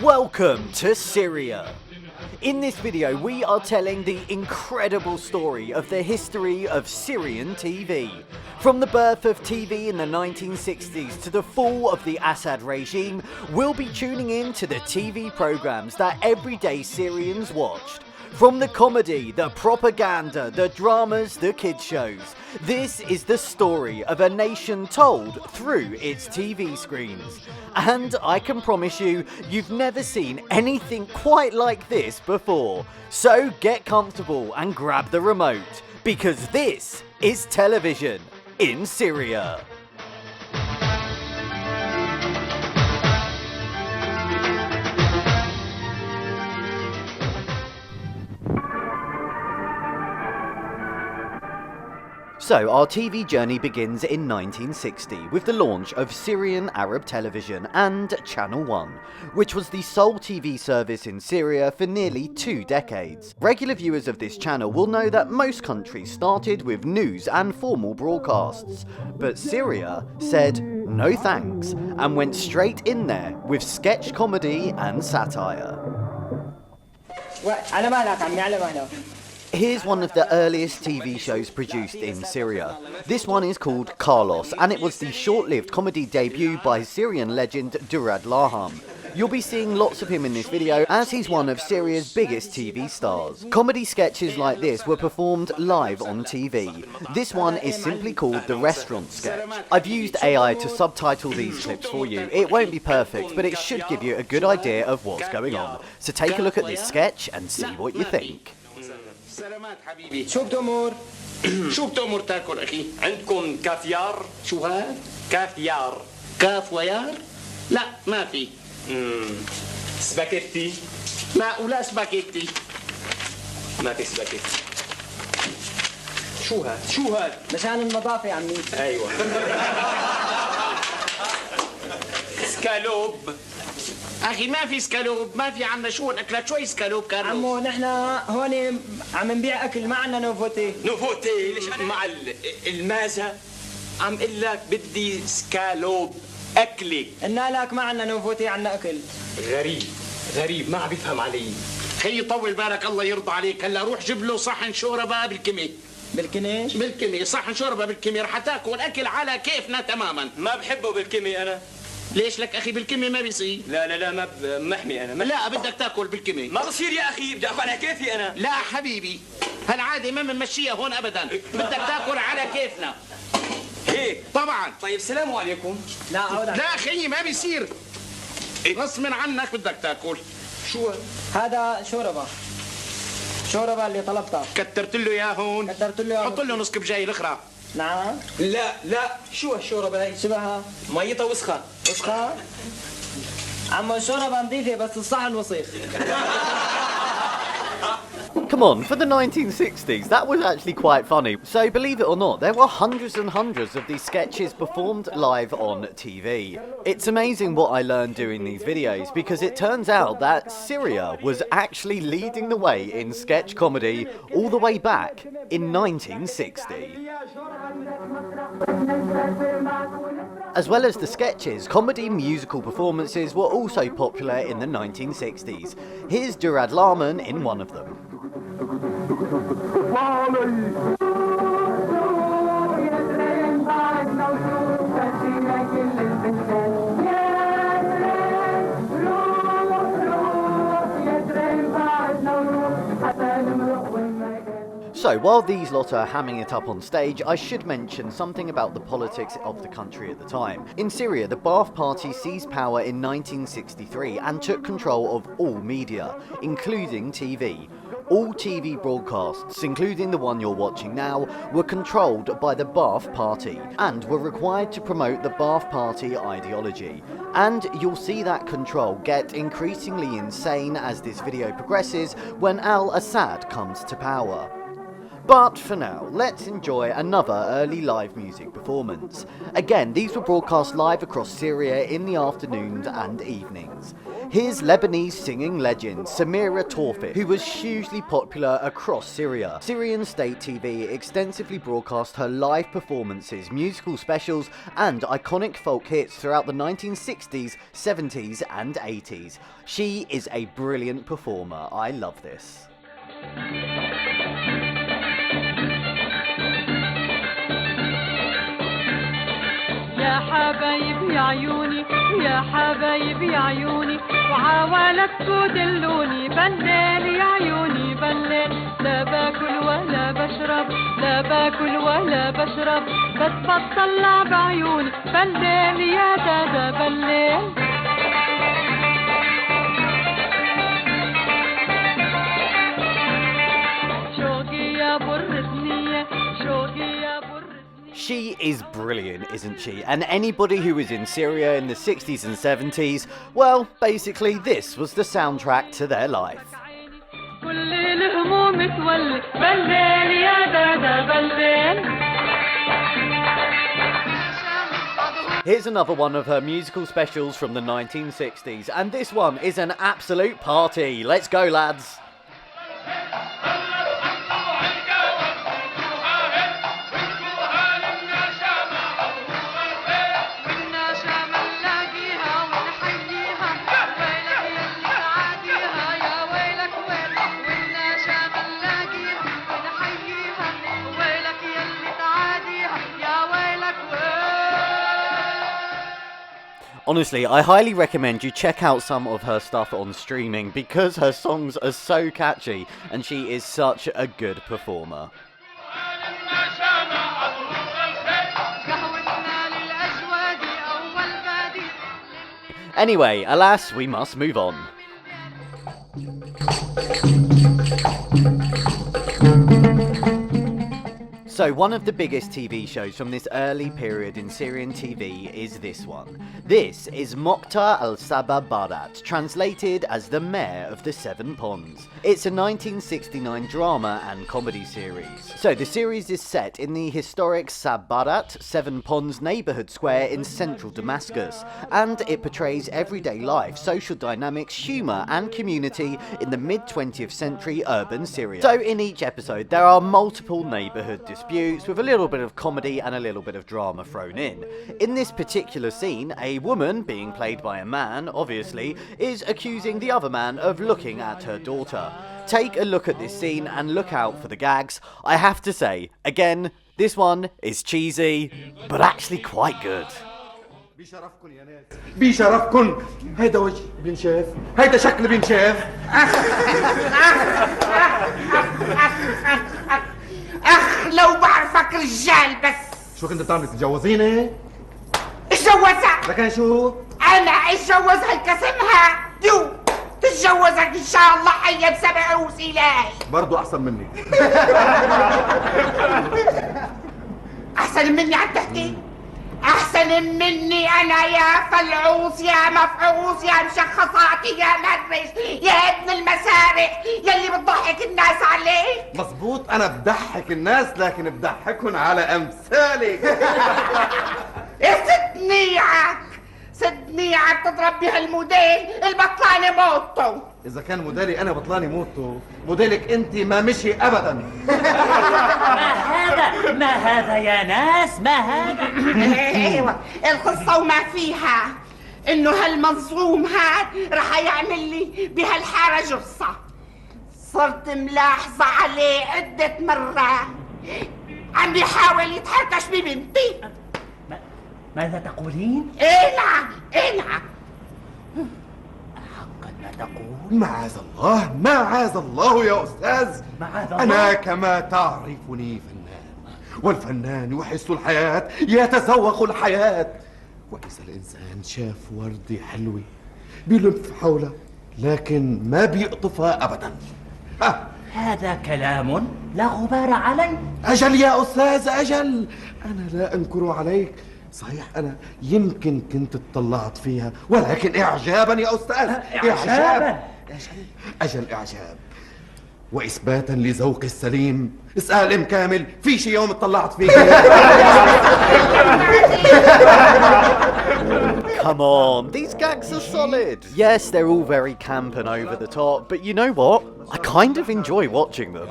Welcome to Syria. In this video we are telling the incredible story of the history of Syrian TV. From the birth of TV in the 1960s to the fall of the Assad regime, we'll be tuning in to the TV programs that everyday Syrians watched. From the comedy, the propaganda, the dramas, the kids shows. This is the story of a nation told through its TV screens. And I can promise you, you've never seen anything quite like this before. So get comfortable and grab the remote, because this is television in Syria. So our TV journey begins in 1960 with the launch of Syrian Arab television and Channel 1, which was the sole TV service in Syria for nearly 2 decades. Regular viewers of this channel will know that most countries started with news and formal broadcasts, but Syria said no thanks and went straight in there with sketch comedy and satire. Here's one of the earliest TV shows produced in Syria. This one is called Carlos, and it was the short-lived comedy debut by Syrian legend Durad Laham. You'll be seeing lots of him in this video as he's one of Syria's biggest TV stars. Comedy sketches like this were performed live on TV. This one is simply called the restaurant sketch. I've used AI to subtitle these clips for you. It won't be perfect, but it should give you a good idea of what's going on. So take a look at this sketch and see what you think. سلامات حبيبي شو بتأمر؟ شو بتأمر تاكل أخي؟ عندكم كافيار؟ شو هاد؟ كافيار كاف ويار؟ لا ما في سباكيتي؟ لا ولا سباكيتي ما في سباكيتي شو هاد؟ شو هاد؟ مشان النظافة يا عمي أيوة سكالوب أخي ما في سكالوب ما في عنا شو الأكلات شوي سكالوب كارلوس عمو نحن هون عم نبيع أكل ما عنا نوفوتي نوفوتي ليش مع المازة عم قل لك بدي سكالوب أكلي قلنا لك ما عنا نوفوتي عنا أكل غريب ما عم بيفهم علي خي طول بالك الله يرضى عليك هلا روح جيب له صحن شوربة بالكمية بالكنيش؟ بالكمية صحن شوربة بالكمية رح تاكل أكل على كيفنا تماما ما بحبه بالكمية أنا ليش لك أخي بالكمية ما بيصير لا ما محمي أنا لا بدك تاكل بالكمية ما بصير يا أخي بدي أكل على كيفي أنا لا حبيبي هالعادة ما بنمشيها هون أبدا بدك تاكل على كيفنا هيك طبعا طيب السلام عليكم لا خيي ما بيصير غصب عنك بدك تاكل شو هذا شوربة اللي طلبتها كترت له اياه هون كترت له حط له نص كبجاي الاخرى نعم لا شو هالشوربة هي شبهها ميتها وسخة عمو الشوربة نظيفة بس الصحن وسخ Come on, for the 1960s, that was actually quite funny. So believe it or not, there were hundreds and hundreds of these sketches performed live on TV. It's amazing what I learned doing these videos, because it turns out that Syria was actually leading the way in sketch comedy all the way back in 1960. As well as the sketches, comedy musical performances were also popular in the 1960s. Here's Durad Lahman in one of them. So, while these lot are hamming it up on stage, I should mention something about the politics of the country at the time. In Syria, the Ba'ath Party seized power in 1963 and took control of all media, including TV. All TV broadcasts, including the one you're watching now, were controlled by the Ba'ath Party and were required to promote the Ba'ath Party ideology. And you'll see that control get increasingly insane as this video progresses when al-Assad comes to power. But for now, let's enjoy another early live music performance. Again, these were broadcast live across Syria in the afternoons and evenings. Here's Lebanese singing legend Samira Tawfik, who was hugely popular across Syria. Syrian state TV extensively broadcast her live performances, musical specials and iconic folk hits throughout the 1960s, 70s and 80s. She is a brilliant performer. I love this. يا حبايب يا عيوني يا حبايب يا عيوني وعاولتكوا دلوني بلال يا عيوني بلال لا باكل ولا بشرب لا باكل ولا بشرب بس بطلع بعيوني بلال يا دادا بلال شوقي يا برتني شوقي يا برتني. She is brilliant, isn't she? And anybody who was in Syria in the 60s and 70s, well, basically this was the soundtrack to their life. Here's another one of her musical specials from the 1960s, and this one is an absolute party. Let's go, lads. Honestly, I highly recommend you check out some of her stuff on streaming because her songs are so catchy and she is such a good performer. Anyway, alas, we must move on. So one of the biggest TV shows from this early period in Syrian TV is this one. This is Mokhtar al-Sabah Barat, translated as the Mayor of the Seven Ponds. It's a 1969 drama and comedy series. So the series is set in the historic Sabbarat, Seven Ponds neighbourhood square in central Damascus, and it portrays everyday life, social dynamics, humour and community in the mid-20th century urban Syria. So in each episode there are multiple neighbourhood disputes with a little bit of comedy and a little bit of drama thrown in. In this particular scene, a woman, being played by a man, obviously, is accusing the other man of looking at her daughter. Take a look at this scene and look out for the gags. I have to say, again, this one is cheesy, but actually quite good. بشرفكن يا ناس بشرفكن هيدا وجه بنشاف هيدا شكل بنشاف اخ لو بعرفك رجال بس شو كنت بتعملي تتجوزيني؟ اتجوزها لكن شو؟ انا اتجوزها الكسمها يو تتجوزك ان شاء الله حية بسبع رؤوس الهي برضو احسن مني احسن مني عم تحكي احسن مني انا يا فلعوس يا مفعوس يا مشخصات يا مدرس يا ابن المسارح يلي بتضحك الناس عليك مزبوط انا بضحك الناس لكن بضحكن على امثالك صدنيعك تضرب بهالموديل البطلاني موتو اذا كان موديلي انا بطلاني موتو موديلك انت ما مشي ابدا ما هذا يا ناس ما هذا ايوه القصه وما فيها انه هالمنظوم هاد رح يعمل لي بهالحاره جرصه صرت ملاحظه عليه عده مرات عم بيحاول يتحركش ببنتي ماذا تقولين؟ ايه نعم حقا ما تقول؟ معاذ الله يا أستاذ معاذ الله؟ أنا كما تعرفني فنان والفنان يحس الحياة يتذوق الحياة وإذا الإنسان شاف وردة حلوة بيلف حولها لكن ما بيقطفها أبدا هذا كلام لا غبار عليه أجل يا أستاذ أجل أنا لا أنكر عليك صحيح أنا يمكن كنت اطلعت فيها ولكن إعجابا يا أستاذ إعجابا أجل إعجاب وإثباتا لذوقي السليم اسأل أم كامل في شي يوم اطلعت فيه come on, these gags are solid. Yes, they're all very camp and over the top, but you know what? I kind of enjoy watching them.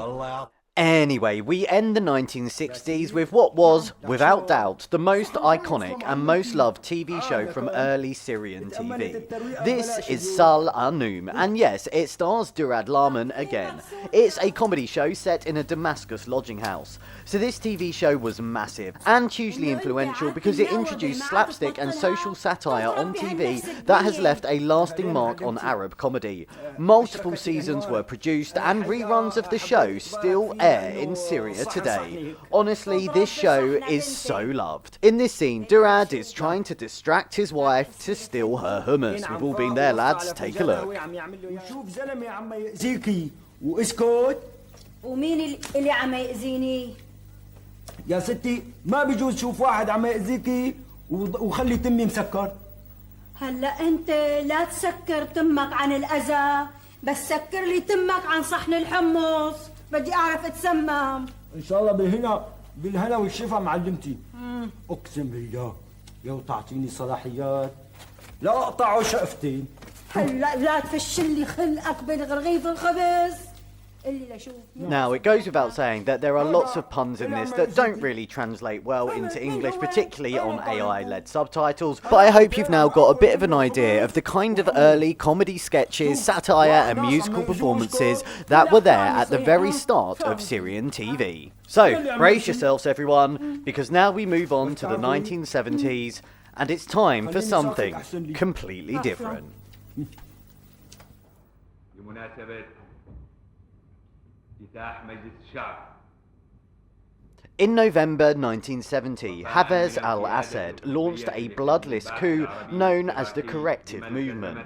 Anyway, we end the 1960s with what was, without doubt, the most iconic and most loved TV show from early Syrian TV. This is Sal Anoum, and yes, it stars Durad Lahman again. It's a comedy show set in a Damascus lodging house. So this TV show was massive and hugely influential because it introduced slapstick and social satire on TV that has left a lasting mark on Arab comedy. Multiple seasons were produced and reruns of the show still air in Syria today. Honestly, this show is so loved. In this scene, Durad is trying to distract his wife to steal her hummus. We've all been there, lads. Take a look. يا ستي ما بيجوز شوف واحد عم يأذيكي وخلي تمي مسكر. هلا انت لا تسكر تمك عن الاذى، بس سكر لي تمك عن صحن الحمص، بدي اعرف اتسمم. ان شاء الله بالهنا والشفا معلمتي. اقسم بالله لو تعطيني صلاحيات لا اقطعوا شقفتين. هلا لا تفشل لي خلقك بين رغيف الخبز. Now, it goes without saying that there are lots of puns in this that don't really translate well into English, particularly on AI-led subtitles, but I hope you've now got a bit of an idea of the kind of early comedy sketches, satire and musical performances that were there at the very start of Syrian TV. So, brace yourselves everyone, because now we move on to the 1970s, and it's time for something completely different. In November 1970, Hafez al-Assad launched a bloodless coup known as the Corrective Movement.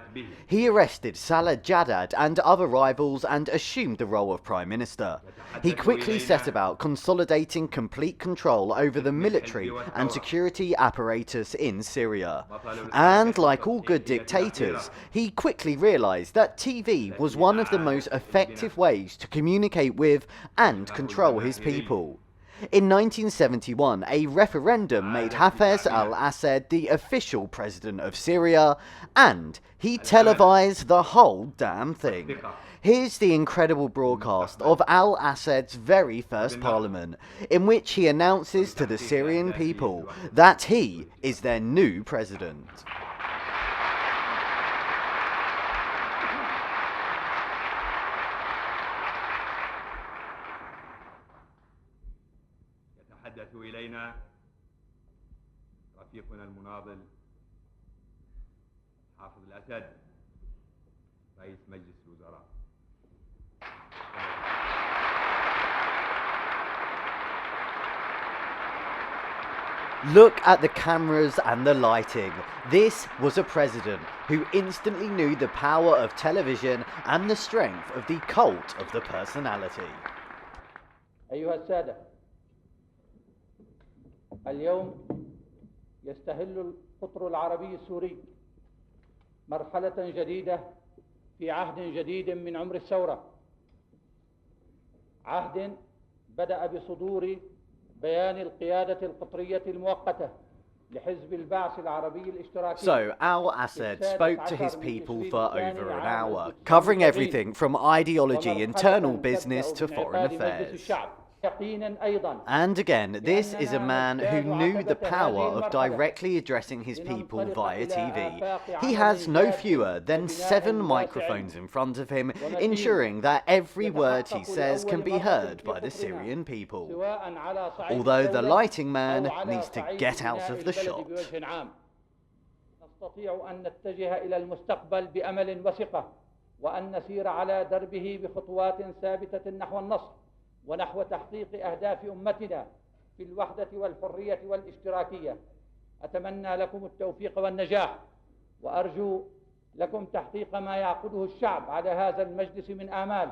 He arrested Salah Jadad and other rivals and assumed the role of Prime Minister. He quickly set about consolidating complete control over the military and security apparatus in Syria. And like all good dictators, he quickly realized that TV was one of the most effective ways to communicate with and control his people. In 1971, a referendum made Hafez al-Assad the official president of Syria, and he televised the whole damn thing. Here's the incredible broadcast of al-Assad's very first parliament, in which he announces to the Syrian people that he is their new president. يتحدث إلينا رفيقنا المناضل حافظ الأسد رئيس مجلس الوزراء. Look at the cameras and the lighting. This was a president who instantly knew the power of television and the strength of the cult of the personality. أيها السادة، اليوم يستهل القطر العربي السوري مرحلة جديدة في عهد جديد من عمر الثورة، عهد بدأ بصدور بيان القيادة القطرية المؤقتة لحزب البعث العربي الاشتراكي. So, al-Assad spoke to his people for over an hour, covering everything from ideology, internal business to foreign affairs. And again, this is a man who knew the power of directly addressing his people via TV. He has no fewer than 7 microphones in front of him, ensuring that every word he says can be heard by the Syrian people. Although the lighting man needs to get out of the shot. نستطيع أن نتجه إلى المستقبل بأمل وثقة وأن نسير على دربه بخطوات ثابتة نحو النصر ونحو تحقيق أهداف أمتنا في الوحدة والحرية والاشتراكية. أتمنى لكم التوفيق والنجاح وأرجو لكم تحقيق ما يعقده الشعب على هذا المجلس من آمال،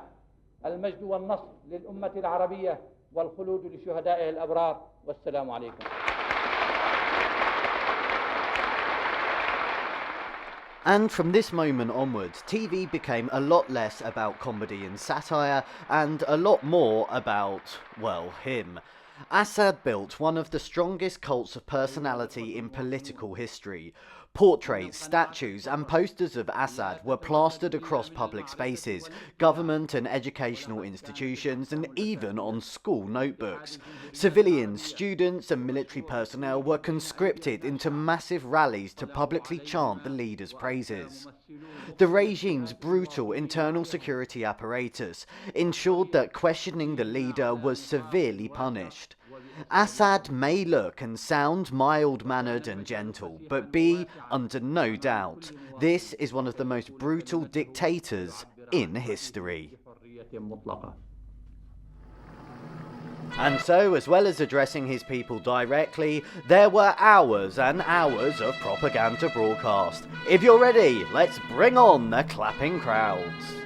المجد والنصر للأمة العربية والخلود لشهدائه الأبرار، والسلام عليكم. And from this moment onwards, TV became a lot less about comedy and satire, and a lot more about, well, him. Assad built one of the strongest cults of personality in political history. Portraits, statues and posters of Assad were plastered across public spaces, government and educational institutions, and even on school notebooks. Civilians, students and military personnel were conscripted into massive rallies to publicly chant the leader's praises. The regime's brutal internal security apparatus ensured that questioning the leader was severely punished. Assad may look and sound mild-mannered and gentle, but be under no doubt, this is one of the most brutal dictators in history. And so, as well as addressing his people directly, there were hours and hours of propaganda broadcast. If you're ready, let's bring on the clapping crowds.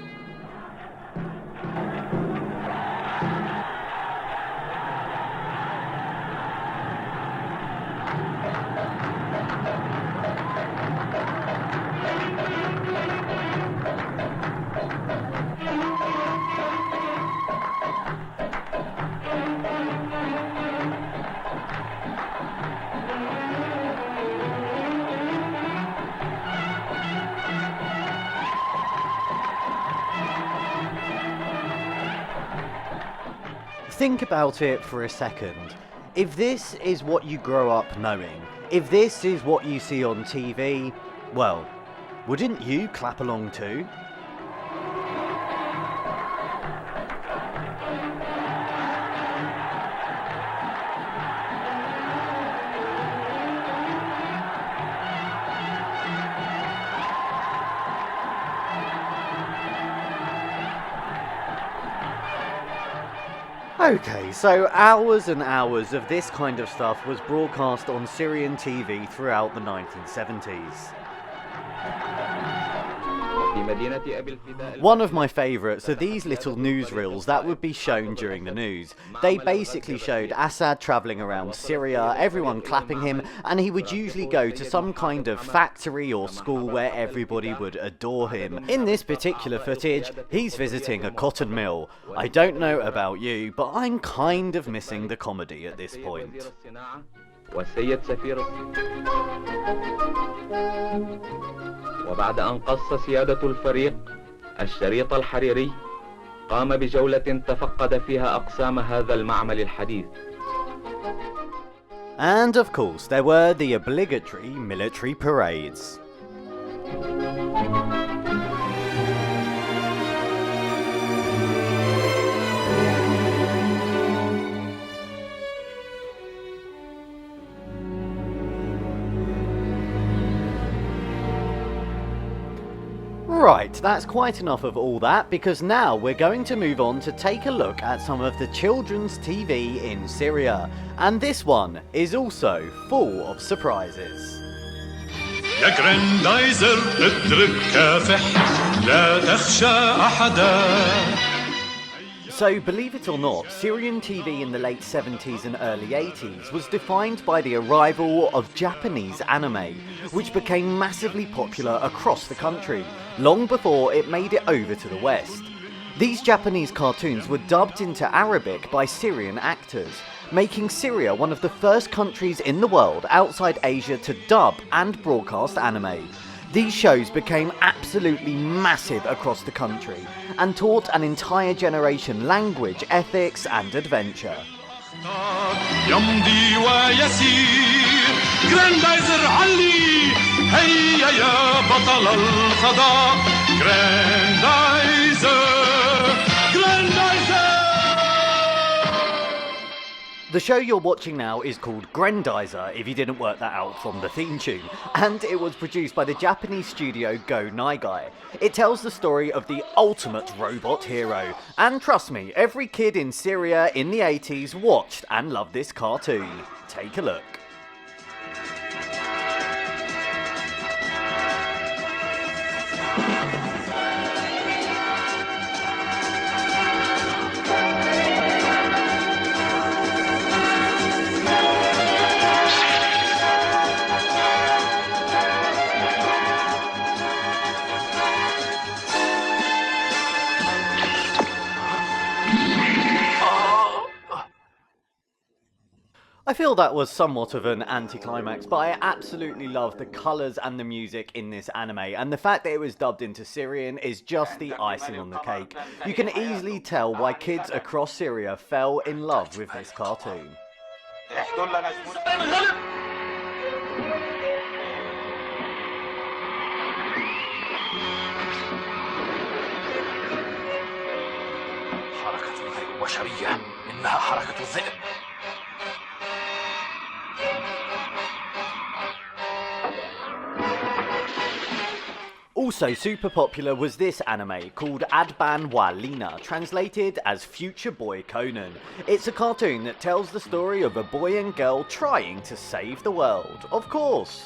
Think about it for a second. If this is what you grow up knowing, if this is what you see on TV, well, wouldn't you clap along too? Okay, so hours and hours of this kind of stuff was broadcast on Syrian TV throughout the 1970s. One of my favourites are these little newsreels that would be shown during the news. They basically showed Assad travelling around Syria, everyone clapping him, and he would usually go to some kind of factory or school where everybody would adore him. In this particular footage, he's visiting a cotton mill. I don't know about you, but I'm kind of missing the comedy at this point. وبعد أن قص سيادة الفريق الشريط الحريري قام بجولة تفقد فيها أقسام هذا المعمل الحديث. And of course there were the obligatory military parades. Right, that's quite enough of all that, because now we're going to move on to take a look at some of the children's TV in Syria. And this one is also full of surprises. يا جراندايزر اضرب كافح لا تخشى أحدا. So, believe it or not, Syrian TV in the late 70s and early 80s was defined by the arrival of Japanese anime, which became massively popular across the country, long before it made it over to the West. These Japanese cartoons were dubbed into Arabic by Syrian actors, making Syria one of the first countries in the world outside Asia to dub and broadcast anime. These shows became absolutely massive across the country and taught an entire generation language, ethics and adventure. يمضي ويسير جراندايزر علي هيا يا بطل الفضاء جراندايزر The show you're watching now is called Grandizer, if you didn't work that out from the theme tune, and it was produced by the Japanese studio Go Naigai. It tells the story of the ultimate robot hero, and trust me, every kid in Syria in the 80s watched and loved this cartoon. Take a look. Well, that was somewhat of an anticlimax, but I absolutely love the colours and the music in this anime, and the fact that it was dubbed into Syrian is just the icing on the cake. You can easily tell why kids across Syria fell in love with this cartoon. حركة غير بشرية، إنها حركة الذئب. Also super popular was this anime called Adban wa Lina, translated as Future Boy Conan. It's a cartoon that tells the story of a boy and girl trying to save the world, of course.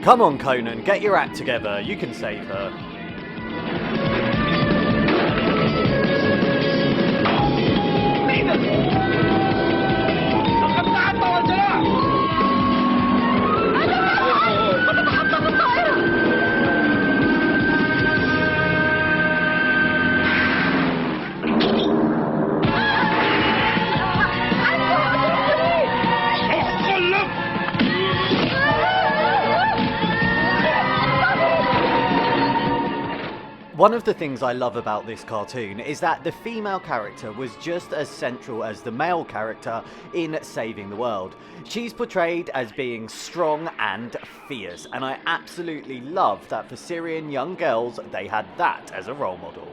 Come on, Conan, get your act together. You can save her. One of the things I love about this cartoon is that the female character was just as central as the male character in saving the world. She's portrayed as being strong and fierce, and I absolutely love that for Syrian young girls they had that as a role model.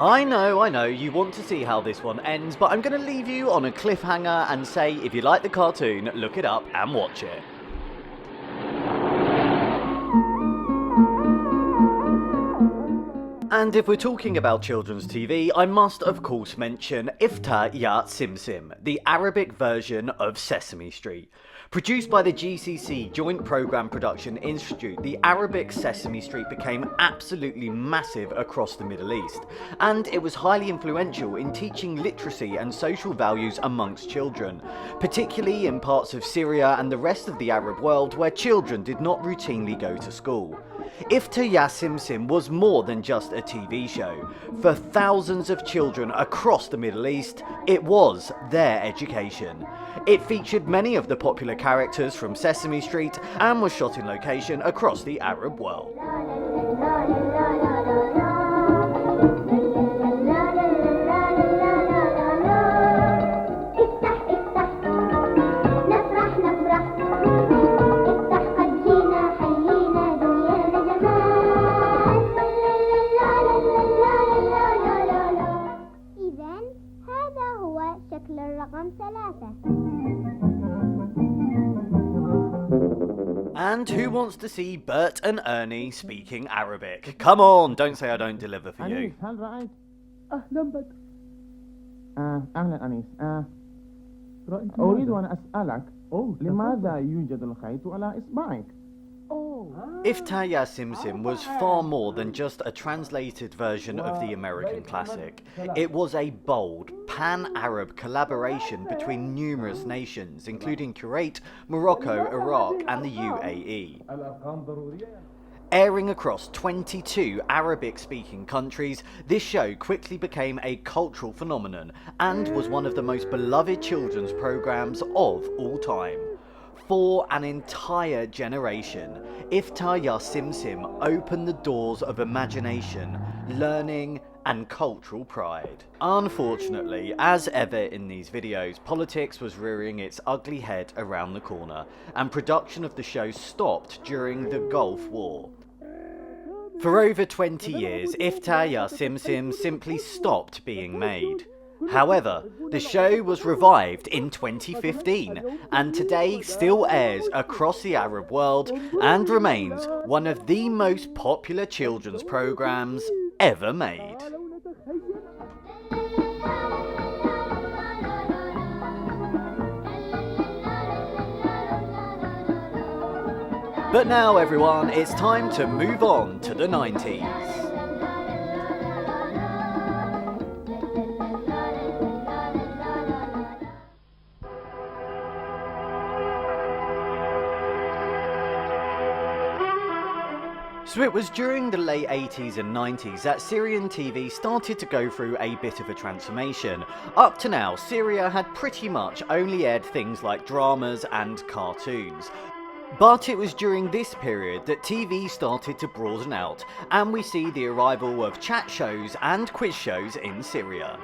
I know, you want to see how this one ends, but I'm going to leave you on a cliffhanger and say if you like the cartoon, look it up and watch it. And if we're talking about children's TV, I must of course mention Ifta Ya Simsim, the Arabic version of Sesame Street. Produced by the GCC Joint Programme Production Institute, the Arabic Sesame Street became absolutely massive across the Middle East, and it was highly influential in teaching literacy and social values amongst children, particularly in parts of Syria and the rest of the Arab world where children did not routinely go to school. Ifta Ya Simsim was more than just a TV show. For thousands of children across the Middle East, it was their education. It featured many of the popular characters from Sesame Street and was shot in location across the Arab world. And who wants to see Bert and Ernie speaking Arabic? Come on, don't say I don't deliver for you. هل رأيت؟ أهلا بك. أهلا أنيس. أريد أن أسألك لماذا يوجد الخيط على إصبعك؟ Ifta Ya Simsim was far more than just a translated version of the American classic. It was a bold, pan-Arab collaboration between numerous nations, including Kuwait, Morocco, Iraq, and the UAE. Airing across 22 Arabic-speaking countries, this show quickly became a cultural phenomenon and was one of the most beloved children's programs of all time. For an entire generation, Ifta Ya Simsim opened the doors of imagination, learning, and cultural pride. Unfortunately, as ever in these videos, politics was rearing its ugly head around the corner, and production of the show stopped during the Gulf War. For over 20 years, Iftar Ya Simsim simply stopped being made. However, the show was revived in 2015 and today still airs across the Arab world and remains one of the most popular children's programs ever made. But now everyone, it's time to move on to the 90s. So it was during the late 80s and 90s that Syrian TV started to go through a bit of a transformation. Up to now, Syria had pretty much only aired things like dramas and cartoons. But it was during this period that TV started to broaden out, and we see the arrival of chat shows and quiz shows in Syria.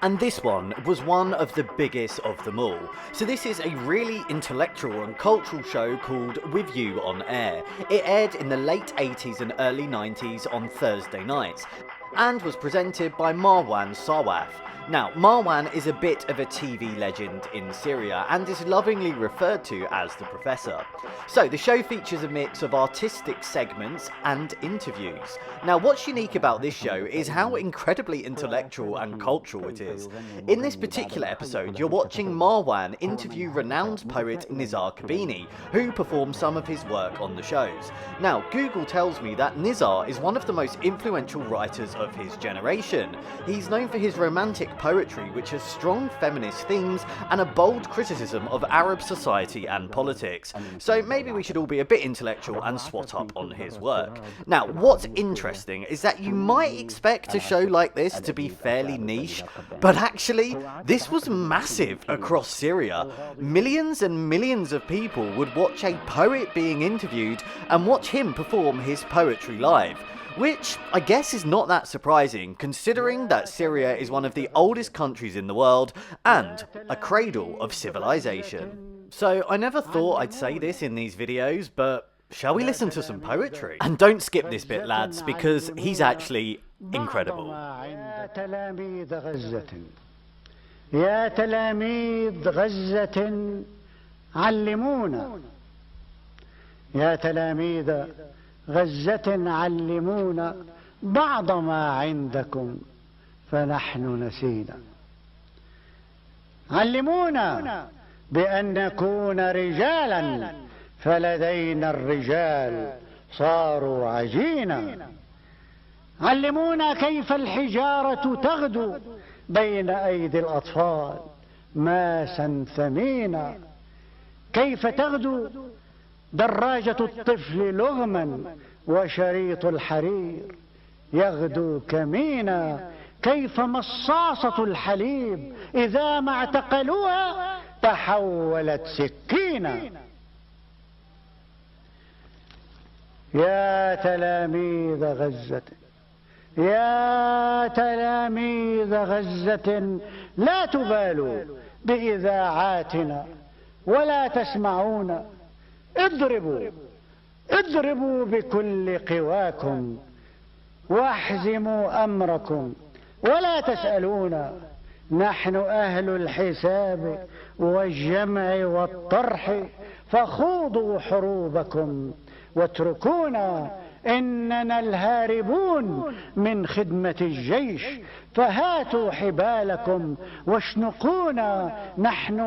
And this one was one of the biggest of them all. So this is a really intellectual and cultural show called With You on Air. It aired in the late 80s and early 90s on Thursday nights, and was presented by Marwan Sawaf. Now, Marwan is a bit of a TV legend in Syria and is lovingly referred to as the Professor. So, the show features a mix of artistic segments and interviews. Now, what's unique about this show is how incredibly intellectual and cultural it is. In this particular episode, you're watching Marwan interview renowned poet Nizar Kabini, who performed some of his work on the shows. Now, Google tells me that Nizar is one of the most influential writers of his generation. He's known for his romantic poetry, which has strong feminist themes and a bold criticism of Arab society and politics. So maybe we should all be a bit intellectual and swat up on his work. Now, what's interesting is that you might expect a show like this to be fairly niche, but actually, this was massive across Syria. Millions and millions of people would watch a poet being interviewed and watch him perform his poetry live. Which I guess is not that surprising, considering that Syria is one of the oldest countries in the world and a cradle of civilization. So I never thought I'd say this in these videos, but shall we listen to some poetry? And don't skip this bit, lads, because he's actually incredible. يا تلاميذ غزة علمونا يا تلاميذ غزة علمونا بعض ما عندكم فنحن نسينا علمونا بأن نكون رجالا فلدينا الرجال صاروا عجينا علمونا كيف الحجارة تغدو بين أيدي الأطفال ماسا ثمينا كيف تغدو دراجة الطفل لغما وشريط الحرير يغدو كمينا كيف مصاصة الحليب إذا ما اعتقلوها تحولت سكينا يا تلاميذ غزة يا تلاميذ غزة لا تبالوا بإذاعاتنا ولا تسمعون اضربوا بكل قواكم واحزموا أمركم ولا تسألونا نحن أهل الحساب والجمع والطرح فخوضوا حروبكم واتركونا إننا الهاربون من خدمة الجيش فهاتوا حبالكم واشنقونا نحن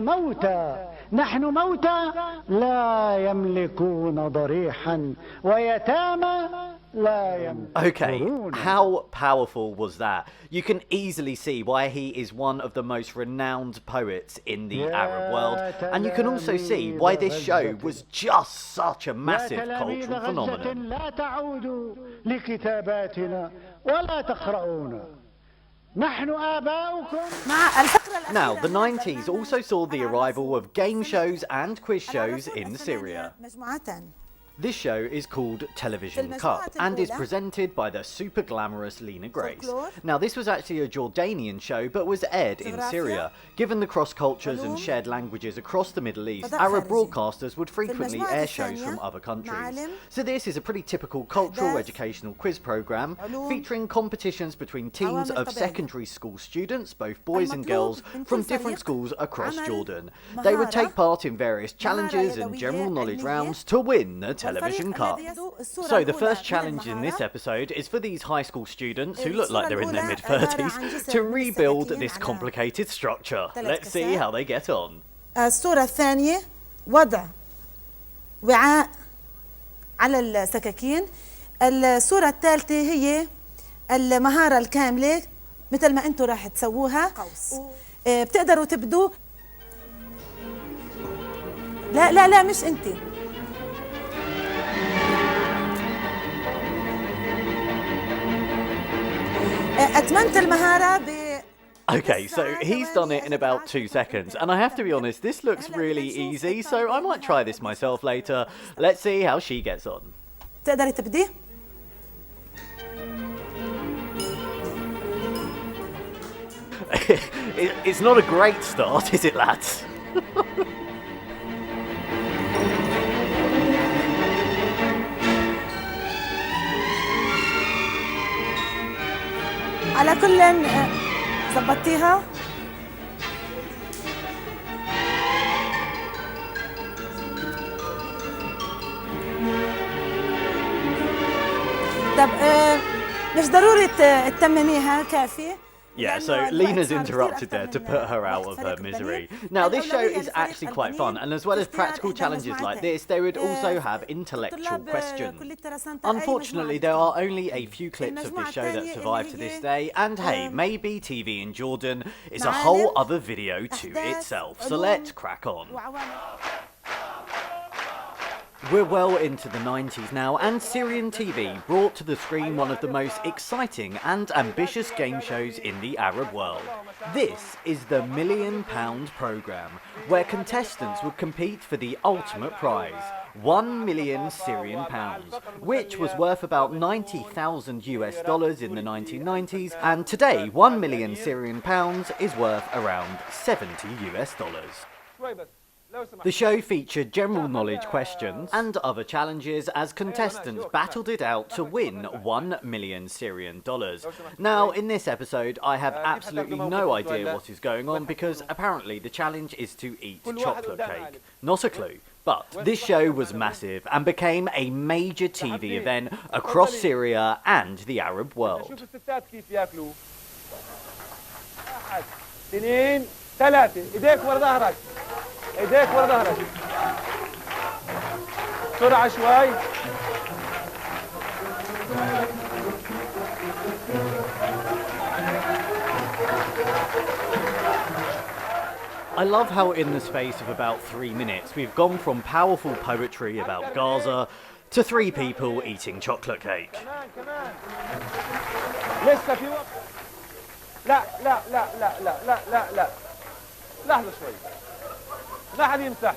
موتى لا يملكون ضريحا ويتامى لا يملكون. Okay, how powerful was that? You can easily see why he is one of the most renowned poets in the Arab world, and you can also see why this show was just such a massive cultural phenomenon. لا تعودوا لكتاباتنا ولا تقرؤونا نحن آباؤكم. Now, the 90s also saw the arrival of game shows and quiz shows in Syria. مجموعة This show is called Television Cup and is presented by the super glamorous Lena Grace. Now this was actually a Jordanian show but was aired in Syria. Given the cross cultures and shared languages across the Middle East, Arab broadcasters would frequently air shows from other countries. So this is a pretty typical cultural educational quiz program featuring competitions between teams of secondary school students, both boys and girls, from different schools across Jordan. They would take part in various challenges and general knowledge rounds to win the Television Cup. So the first challenge in this episode is for these high school students who look like they're in their mid-30s to rebuild this complicated structure. Let's see how they get on. الصورة الثانية وضع وعاء على السكاكين. الصورة الثالثة هي المهارة الكاملة مثل ما انتم راح تسووها. بتقدروا تبدوا. لا لا لا مش انت. أتممت المهارة Okay, so he's done it in about 2 seconds, and I have to be honest, this looks really easy, so I might try this myself later. Let's see how she gets on. تقدري تبدي؟ It's not a great start, is it, lads? على كل ظبطتيها. طب مش ضروري تتمميها كافي. Yeah, so Lena's interrupted there to put her out of her misery. Now, this show is actually quite fun, and as well as practical challenges like this, they would also have intellectual questions. Unfortunately, there are only a few clips of this show that survive to this day, and hey, maybe TV in Jordan is a whole other video to itself, so let's crack on. We're well into the 90s now, and Syrian TV brought to the screen one of the most exciting and ambitious game shows in the Arab world. This is the £1 Million programme, where contestants would compete for the ultimate prize, £1 million Syrian, which was worth about $90,000 in the 1990s, and today £1 million Syrian is worth around $70. The show featured general knowledge questions and other challenges as contestants battled it out to win $1 million Syrian. Now, in this episode, I have absolutely no idea what is going on because apparently the challenge is to eat chocolate cake. Not a clue. But this show was massive and became a major TV event across Syria and the Arab world. ايديك ورا ظهرك بسرعة شوي. I love how in the space of about 3 minutes we've gone from powerful poetry about Gaza to 3 people eating chocolate cake. لسه في وقت. لا لا لا لا لا لا لا لا لحظة شوي. لا حد يمسح.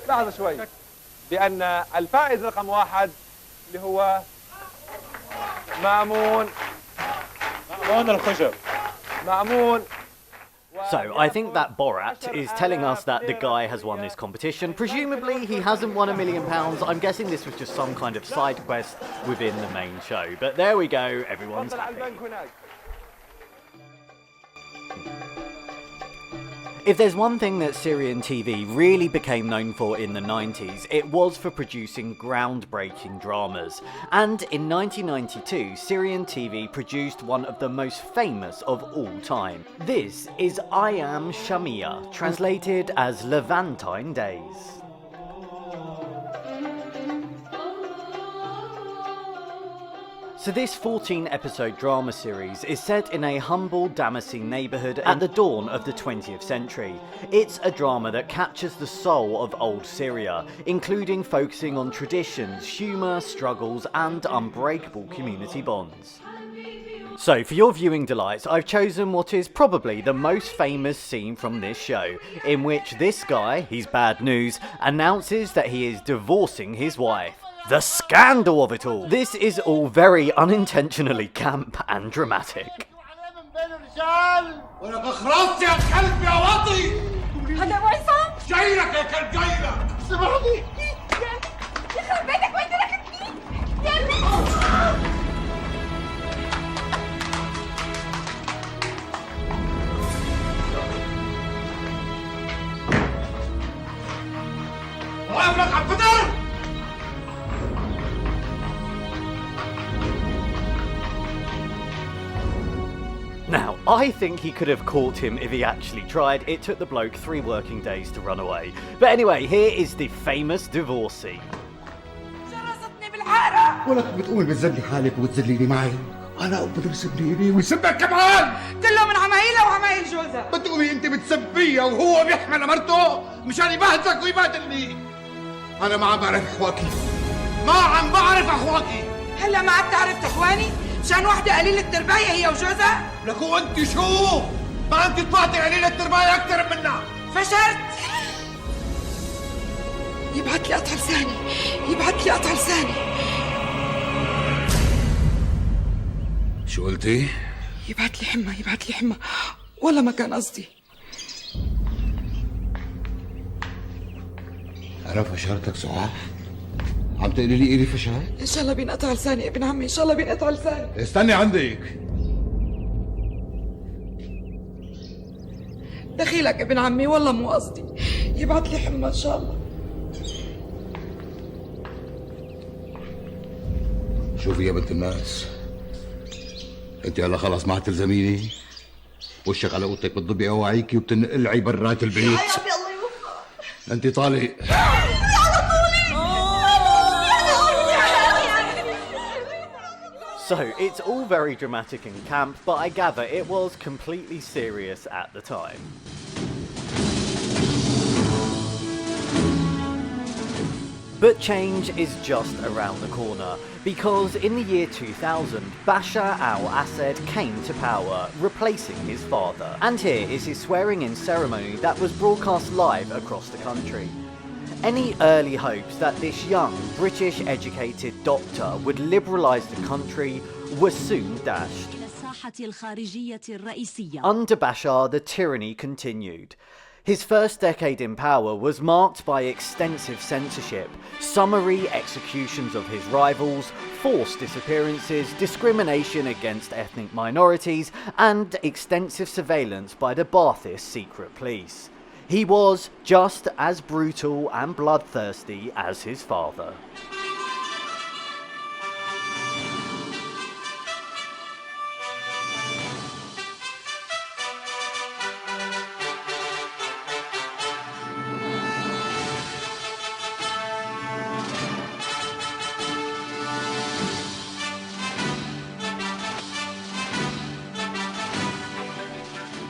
لحظة شوي. بأن الفائز رقم 1 اللي هو مأمون الخشب. مأمون. So, I think that Borat is telling us that the guy has won this competition. Presumably, he hasn't won £1 million. I'm guessing this was just some kind of side quest within the main show. But there we go, everyone's happy. If there's one thing that Syrian TV really became known for in the 90s, it was for producing groundbreaking dramas. And in 1992, Syrian TV produced one of the most famous of all time. This is I Am Shamia, translated as Levantine Days. So this 14-episode drama series is set in a humble Damascene neighbourhood at the dawn of the 20th century. It's a drama that captures the soul of old Syria, including focusing on traditions, humour, struggles and unbreakable community bonds. So for your viewing delights, I've chosen what is probably the most famous scene from this show, in which this guy, he's bad news, announces that he is divorcing his wife. The scandal of it all. This is all very unintentionally camp and dramatic. ولك اخرست يا كلب يا واطي. هذا ويصل؟ جاي لك يا كلب جاي لك. سامحني. يخرب بيتك وانت ركبتني. يا ابني. واقف لك على الفطر. Now, I think he could have caught him if he actually tried. It took the bloke 3 working days to run away. But anyway, here is the famous divorcee. شرستني بالحارة. ولك بتقومي بتذلي حالك وبتذليني معي. انا بقدر يسبني ويسبك كمان. كله من عمايلها وعمايل جوزها. بتقومي انت بتسبيها وهو بيحمل مرته مشان يبهدلك ويبهدلني. انا ما عم بعرف اخواكي. ما عم بعرف اخواكي. هلا ما عاد تعرف اخواني؟ مشان وحده قليلة الترباية هي وجوزها؟ لك وانت شو؟ ما انت طلعتي قليلة الترباية اكثر منها. فشلت. يبعث لي قطع لساني، يبعث لي قطع لساني. شو قلتي؟ يبعث لي حمى، يبعث لي حمى. والله ما كان قصدي. أنا فشلتك سعاد؟ عم تقولي لي إلي فشل؟ إن شاء الله بينقطع لساني ابن عمي، إن شاء الله بينقطع لساني. استني عندك. دخيلك ابن عمي والله مو قصدي. يبعث لي حمى إن شاء الله. شوفي يا بنت الناس، انت هلا خلص ما عاد تلزميني. وشك على اوضتك بتضبي اواعيكي وبتنقلعي برات البيت. يا ربي الله يوفقك. انت طالق. So, it's all very dramatic and camp, but I gather it was completely serious at the time. But change is just around the corner, because in the year 2000, Bashar al-Assad came to power, replacing his father. And here is his swearing-in ceremony that was broadcast live across the country. Any early hopes that this young, British-educated doctor would liberalise the country were soon dashed. Under Bashar, the tyranny continued. His first decade in power was marked by extensive censorship, summary executions of his rivals, forced disappearances, discrimination against ethnic minorities, and extensive surveillance by the Ba'athist secret police. He was just as brutal and bloodthirsty as his father.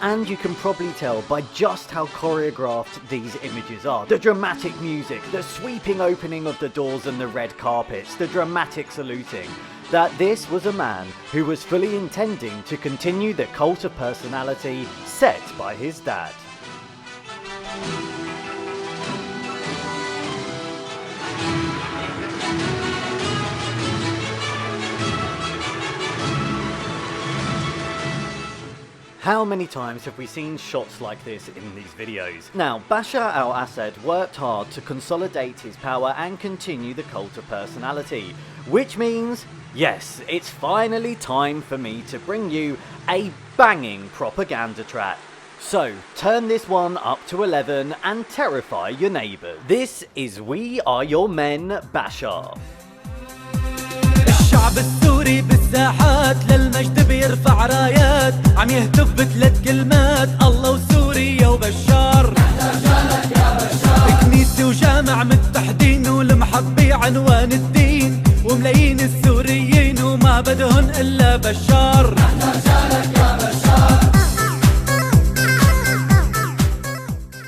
And you can probably tell by just how choreographed these images are. The dramatic music, the sweeping opening of the doors and the red carpets, the dramatic saluting, that this was a man who was fully intending to continue the cult of personality set by his dad. How many times have we seen shots like this in these videos? Now, Bashar al-Assad worked hard to consolidate his power and continue the cult of personality, which means, yes, it's finally time for me to bring you a banging propaganda track. So, turn this one up to 11 and terrify your neighbours. This is We Are Your Men, Bashar. الشعب السوري بالساحات للمجد بيرفع رايات عم يهتف بثلاث كلمات الله وسوريا وبشار. نحتاجلك يا بشار. كنيسة وجامع متحدين والمحبي عنوان الدين وملايين السوريين وما بدهن إلا بشار. نحتاجلك يا بشار.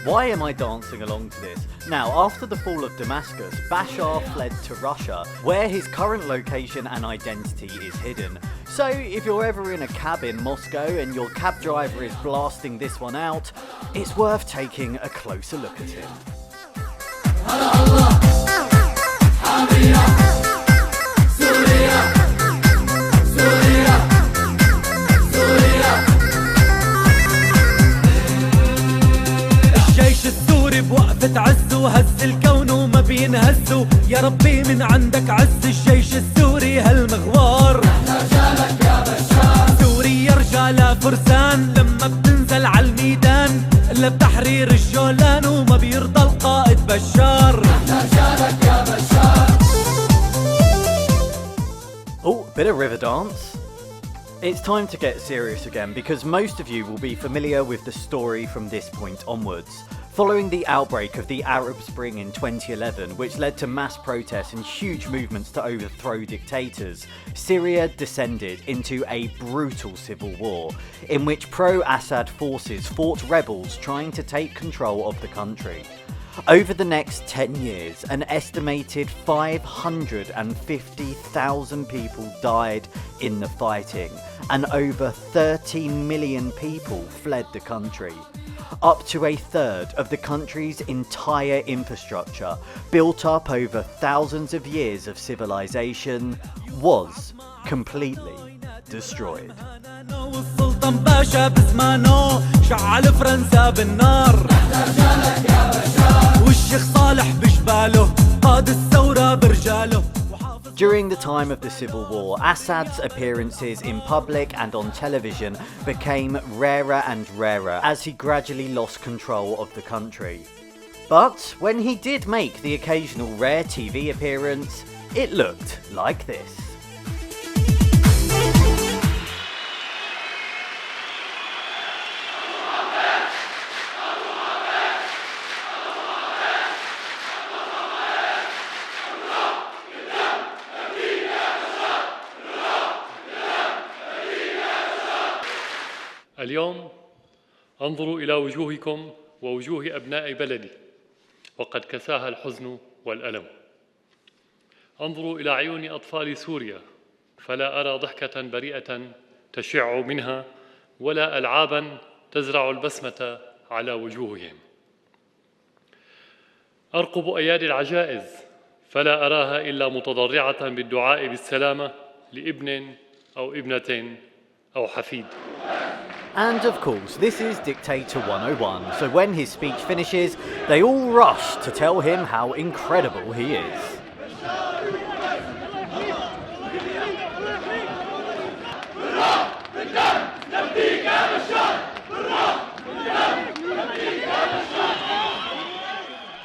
Why am I dancing along to this? Now, after the fall of Damascus, Bashar fled to Russia, where his current location and identity is hidden. So, if you're ever in a cab in Moscow and your cab driver is blasting this one out, it's worth taking a closer look at him. وهز الكون وما بينهزوا، يا ربي من عندك عز الجيش السوري هالمغوار. رجالك يا بشار، سوريا رجالها فرسان، لما بتنزل عالميدان إلا بتحرير الجولان وما بيرضى القائد بشار. رجالك يا بشار. Oh, bit of river dance. It's time to get serious again because most of you will be familiar with the story from this point onwards. Following the outbreak of the Arab Spring in 2011, which led to mass protests and huge movements to overthrow dictators, Syria descended into a brutal civil war in which pro-Assad forces fought rebels trying to take control of the country. Over the next 10 years, an estimated 550,000 people died in the fighting, and over 13 million people fled the country. Up to a third of the country's entire infrastructure, built up over thousands of years of civilization, was completely destroyed. السلطان باشا بزمانه شعل فرنسا بالنار. رجالك يا بشار، والشيخ صالح بجباله قاد الثورة برجاله. During the time of the civil war, Assad's appearances in public and on television became rarer and rarer as he gradually lost control of the country. But when he did make the occasional rare TV appearance, it looked like this. اليوم انظروا إلى وجوهكم ووجوه أبناء بلدي وقد كساها الحزن والألم. انظروا إلى عيون أطفال سوريا فلا أرى ضحكة بريئة تشع منها ولا ألعابا تزرع البسمة على وجوههم. أرقب أيادي العجائز فلا أراها إلا متضرعة بالدعاء بالسلامة لابن أو ابنة أو حفيد. And of course, this is Dictator 101, so when his speech finishes, they all rush to tell him how incredible he is.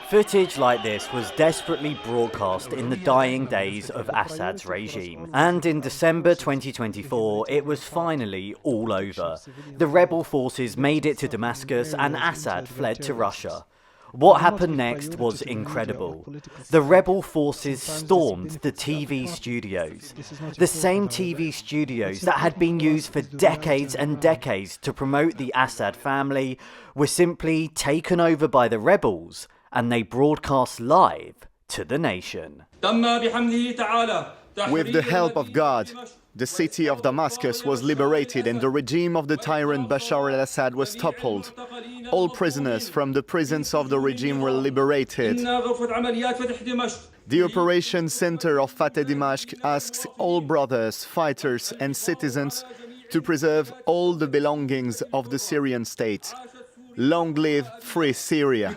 Footage like this was desperately broadcast in the dying days of Assad's regime. And in December 2024, it was finally all over. The rebel forces made it to Damascus and Assad fled to Russia. What happened next was incredible. The rebel forces stormed the TV studios. The same TV studios that had been used for decades and decades to promote the Assad family were simply taken over by the rebels, and they broadcast live to the nation. With the help of God, the city of Damascus was liberated and the regime of the tyrant Bashar al-Assad was toppled. All prisoners from the prisons of the regime were liberated. The Operation Center of Fateh Dimashq asks all brothers, fighters and citizens to preserve all the belongings of the Syrian state. Long live free Syria.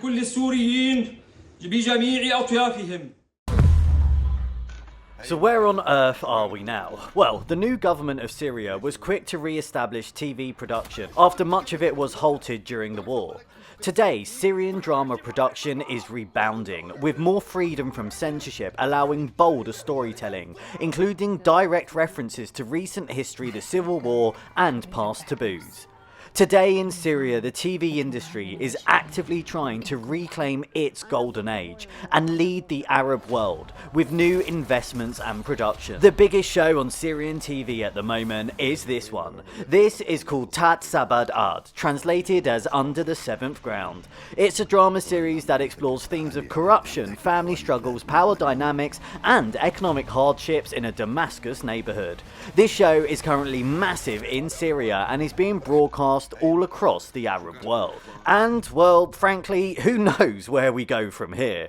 So where on earth are we now? Well, the new government of Syria was quick to re-establish TV production after much of it was halted during the war. Today, Syrian drama production is rebounding, with more freedom from censorship allowing bolder storytelling, including direct references to recent history, the civil war and past taboos. Today in Syria, the TV industry is actively trying to reclaim its golden age and lead the Arab world with new investments and production. The biggest show on Syrian TV at the moment is this one. This is called Tat Sabad Ard, translated as Under the Seventh Ground. It's a drama series that explores themes of corruption, family struggles, power dynamics, and economic hardships in a Damascus neighborhood. This show is currently massive in Syria and is being broadcast all across the Arab world. And, well, frankly, who knows where we go from here?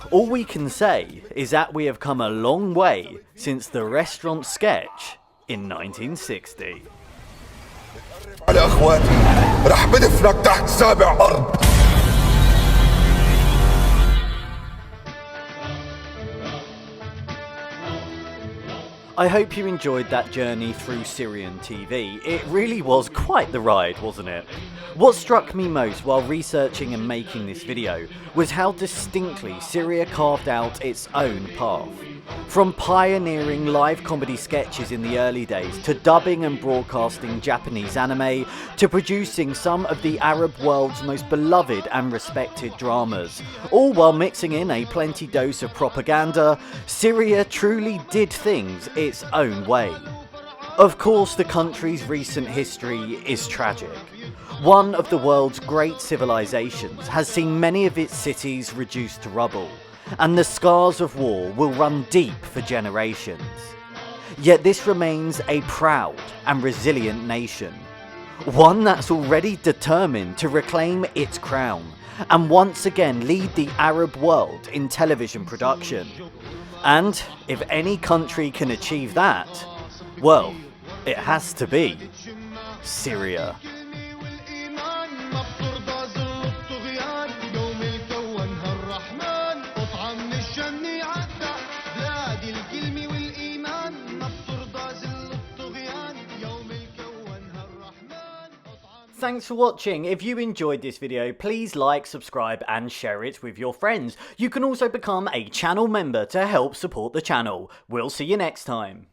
All we can say is that we have come a long way since the restaurant sketch in 1960. على اخواتي رح بدفنك تحت سابع ارض. I hope you enjoyed that journey through Syrian TV. It really was quite the ride, wasn't it? What struck me most while researching and making this video was how distinctly Syria carved out its own path. From pioneering live comedy sketches in the early days, to dubbing and broadcasting Japanese anime, to producing some of the Arab world's most beloved and respected dramas, all while mixing in a plenty dose of propaganda, Syria truly did things its own way. Of course, the country's recent history is tragic. One of the world's great civilizations has seen many of its cities reduced to rubble, and the scars of war will run deep for generations. Yet this remains a proud and resilient nation, one that's already determined to reclaim its crown and once again lead the Arab world in television production. And if any country can achieve that, well, it has to be Syria. Thanks for watching. If you enjoyed this video, please like, subscribe and share it with your friends. You can also become a channel member to help support the channel. We'll see you next time.